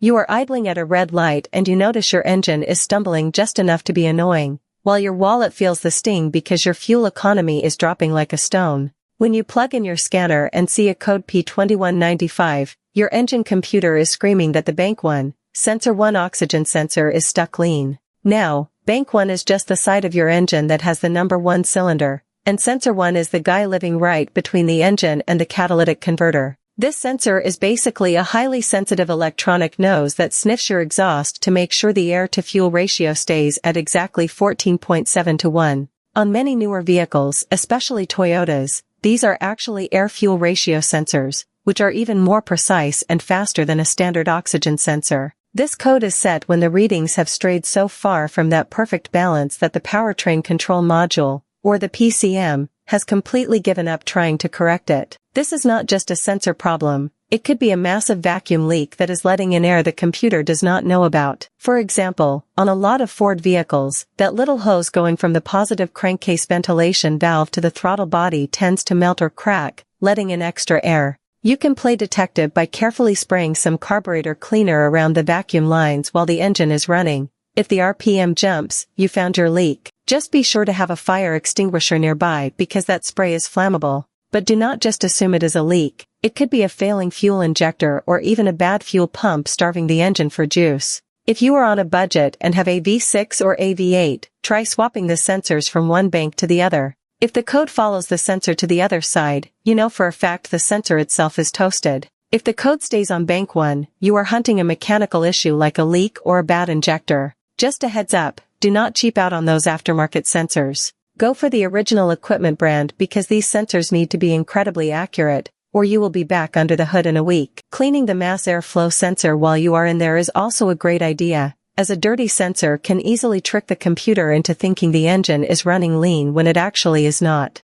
You are idling at a red light and you notice your engine is stumbling just enough to be annoying, while your wallet feels the sting because your fuel economy is dropping like a stone. When you plug in your scanner and see a code P2195, your engine computer is screaming that the bank 1, sensor 1 oxygen sensor is stuck lean. Now, bank 1 is just the side of your engine that has the number 1 cylinder, and sensor 1 is the guy living right between the engine and the catalytic converter. This sensor is basically a highly sensitive electronic nose that sniffs your exhaust to make sure the air-to-fuel ratio stays at exactly 14.7 to 1. On many newer vehicles, especially Toyotas, these are actually air-fuel ratio sensors, which are even more precise and faster than a standard oxygen sensor. This code is set when the readings have strayed so far from that perfect balance that the powertrain control module, or the PCM, has completely given up trying to correct it. This is not just a sensor problem, it could be a massive vacuum leak that is letting in air the computer does not know about. For example, on a lot of Ford vehicles, that little hose going from the positive crankcase ventilation valve to the throttle body tends to melt or crack, letting in extra air. You can play detective by carefully spraying some carburetor cleaner around the vacuum lines while the engine is running. If the RPM jumps, you found your leak. Just be sure to have a fire extinguisher nearby because that spray is flammable. But do not just assume it is a leak. It could be a failing fuel injector or even a bad fuel pump starving the engine for juice. If you are on a budget and have a V6 or a V8, try swapping the sensors from one bank to the other. If the code follows the sensor to the other side, you know for a fact the sensor itself is toasted. If the code stays on bank 1, you are hunting a mechanical issue like a leak or a bad injector. Just a heads up, do not cheap out on those aftermarket sensors. Go for the original equipment brand because these sensors need to be incredibly accurate, or you will be back under the hood in a week. Cleaning the mass airflow sensor while you are in there is also a great idea, as a dirty sensor can easily trick the computer into thinking the engine is running lean when it actually is not.